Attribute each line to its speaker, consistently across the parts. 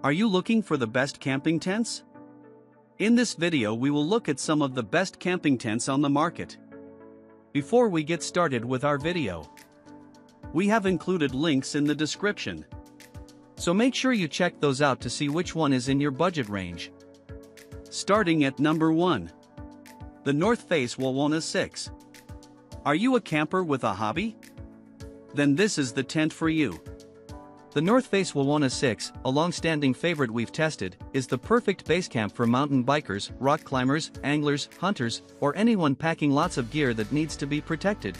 Speaker 1: Are you looking for the best camping tents? In this video we will look at some of the best camping tents on the market. Before we get started with our video, we have included links in the description. So make sure you check those out to see which one is in your budget range. Starting at number 1. The North Face Wawona 6. Are you a camper with a hobby? Then this is the tent for you. The North Face Wawona 6, a long-standing favorite we've tested, is the perfect base camp for mountain bikers, rock climbers, anglers, hunters, or anyone packing lots of gear that needs to be protected.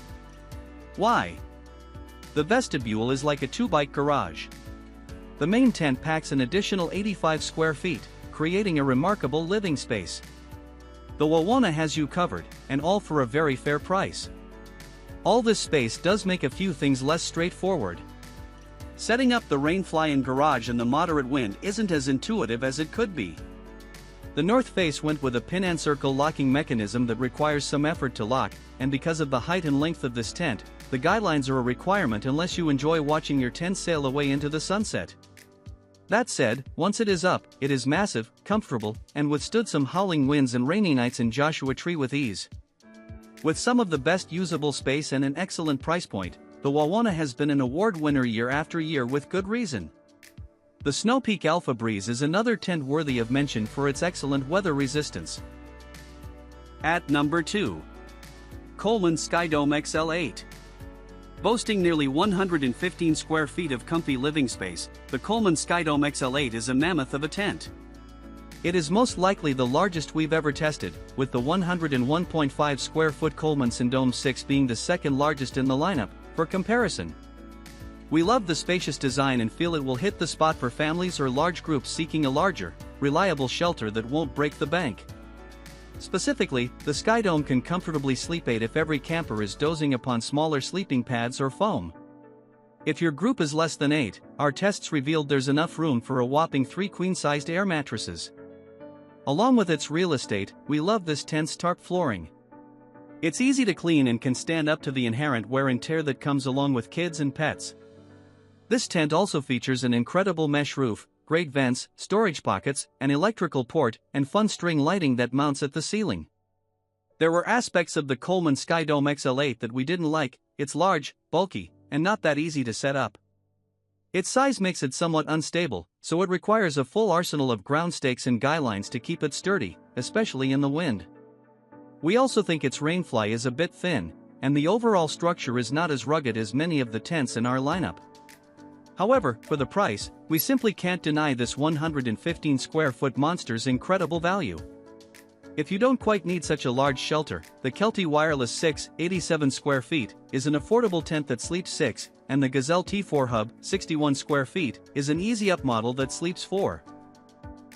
Speaker 1: Why? The vestibule is like a 2-bike garage. The main tent packs an additional 85 square feet, creating a remarkable living space. The Wawona has you covered, and all for a very fair price. All this space does make a few things less straightforward. Setting up the rain-fly-in garage in the moderate wind isn't as intuitive as it could be. The North Face went with a pin and circle locking mechanism that requires some effort to lock, and because of the height and length of this tent, the guidelines are a requirement unless you enjoy watching your tent sail away into the sunset. That said, once it is up, it is massive, comfortable, and withstood some howling winds and rainy nights in Joshua Tree with ease. With some of the best usable space and an excellent price point, the Wawona has been an award winner year after year with good reason. The Snow Peak Alpha Breeze is another tent worthy of mention for its excellent weather resistance. At number 2. Coleman Skydome XL8. Boasting nearly 115 square feet of comfy living space, the Coleman Skydome XL8 is a mammoth of a tent. It is most likely the largest we've ever tested, with the 101.5 square foot Coleman Skydome 6 being the second largest in the lineup. For comparison, we love the spacious design and feel it will hit the spot for families or large groups seeking a larger, reliable shelter that won't break the bank. Specifically, the Skydome can comfortably sleep 8 if every camper is dozing upon smaller sleeping pads or foam. If your group is less than 8, our tests revealed there's enough room for a whopping 3 queen-sized air mattresses. Along with its real estate, we love this tent's tarp flooring. It's easy to clean and can stand up to the inherent wear and tear that comes along with kids and pets. This tent also features an incredible mesh roof, great vents, storage pockets, an electrical port, and fun string lighting that mounts at the ceiling. There were aspects of the Coleman Skydome XL8 that we didn't like. It's large, bulky, and not that easy to set up. Its size makes it somewhat unstable, so it requires a full arsenal of ground stakes and guy lines to keep it sturdy, especially in the wind. We also think its rainfly is a bit thin, and the overall structure is not as rugged as many of the tents in our lineup. However, for the price, we simply can't deny this 115 square foot monster's incredible value. If you don't quite need such a large shelter, the Kelty Wireless 6, 87 square feet, is an affordable tent that sleeps 6, and the Gazelle T4 Hub, 61 square feet, is an easy-up model that sleeps 4.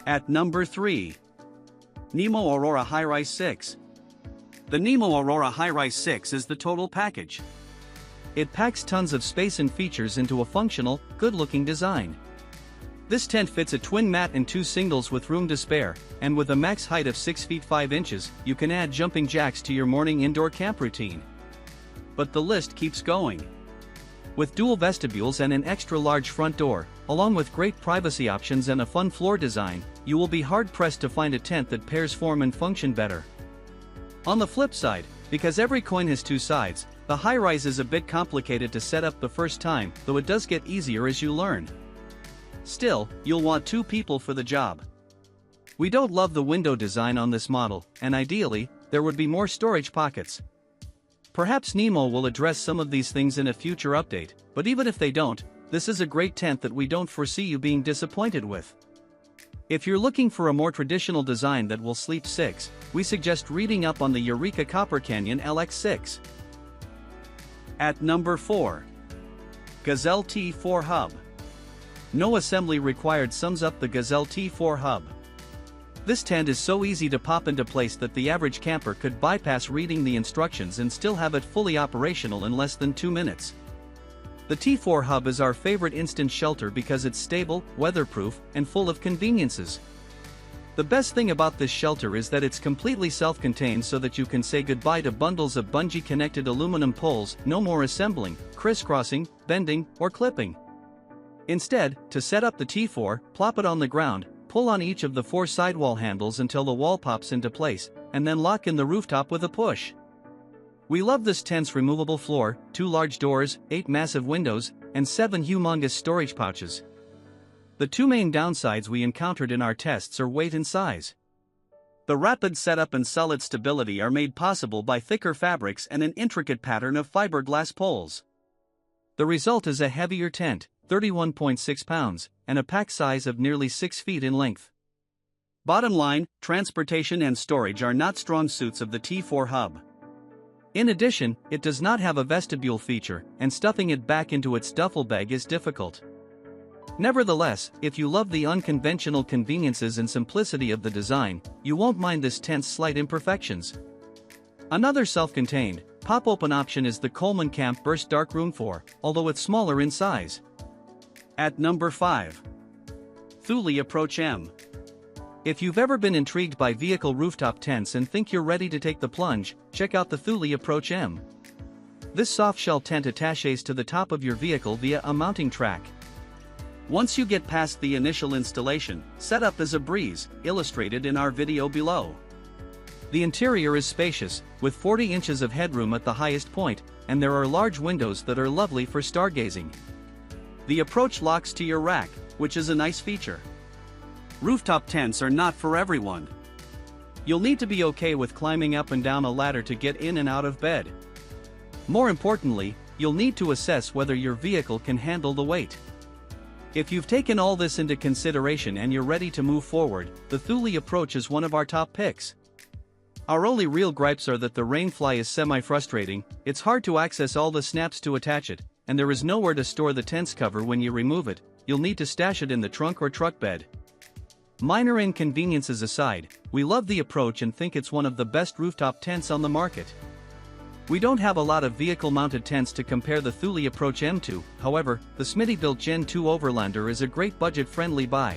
Speaker 1: At number 3. Nemo Aurora Highrise 6. The Nemo Aurora Highrise 6 is the total package. It packs tons of space and features into a functional, good-looking design. This tent fits a twin mat and 2 singles with room to spare, and with a max height of 6 feet 5 inches, you can add jumping jacks to your morning indoor camp routine. But the list keeps going. With dual vestibules and an extra-large front door, along with great privacy options and a fun floor design, you will be hard-pressed to find a tent that pairs form and function better. On the flip side, because every coin has 2 sides, the Highrise is a bit complicated to set up the first time, though it does get easier as you learn. Still, you'll want 2 people for the job. We don't love the window design on this model, and ideally, there would be more storage pockets. Perhaps Nemo will address some of these things in a future update, but even if they don't, this is a great tent that we don't foresee you being disappointed with. If you're looking for a more traditional design that will sleep 6, we suggest reading up on the Eureka Copper Canyon LX6. At number 4. Gazelle T4 Hub. No assembly required sums up the Gazelle T4 Hub. This tent is so easy to pop into place that the average camper could bypass reading the instructions and still have it fully operational in less than 2 minutes. The T4 Hub is our favorite instant shelter because it's stable, weatherproof, and full of conveniences. The best thing about this shelter is that it's completely self-contained so that you can say goodbye to bundles of bungee-connected aluminum poles, no more assembling, crisscrossing, bending, or clipping. Instead, to set up the T4, plop it on the ground, pull on each of the 4 sidewall handles until the wall pops into place, and then lock in the rooftop with a push. We love this tent's removable floor, 2 large doors, 8 massive windows, and 7 humongous storage pouches. The 2 main downsides we encountered in our tests are weight and size. The rapid setup and solid stability are made possible by thicker fabrics and an intricate pattern of fiberglass poles. The result is a heavier tent, 31.6 pounds, and a pack size of nearly 6 feet in length. Bottom line, transportation and storage are not strong suits of the T4 Hub. In addition, it does not have a vestibule feature, and stuffing it back into its duffel bag is difficult. Nevertheless, if you love the unconventional conveniences and simplicity of the design, you won't mind this tent's slight imperfections. Another self-contained, pop-open option is the Coleman Camp Burst Darkroom 4, although it's smaller in size. At number 5. Thule Approach M. If you've ever been intrigued by vehicle rooftop tents and think you're ready to take the plunge, check out the Thule Approach M. This soft-shell tent attaches to the top of your vehicle via a mounting track. Once you get past the initial installation, setup is a breeze, illustrated in our video below. The interior is spacious, with 40 inches of headroom at the highest point, and there are large windows that are lovely for stargazing. The Approach locks to your rack, which is a nice feature. Rooftop tents are not for everyone. You'll need to be okay with climbing up and down a ladder to get in and out of bed. More importantly, you'll need to assess whether your vehicle can handle the weight. If you've taken all this into consideration and you're ready to move forward, the Thule Approach is one of our top picks. Our only real gripes are that the rainfly is semi-frustrating, it's hard to access all the snaps to attach it, and there is nowhere to store the tent's cover when you remove it. You'll need to stash it in the trunk or truck bed. Minor inconveniences aside, we love the Approach and think it's one of the best rooftop tents on the market. We don't have a lot of vehicle-mounted tents to compare the Thule Approach M to, however, the Smitty-built Gen 2 Overlander is a great budget-friendly buy.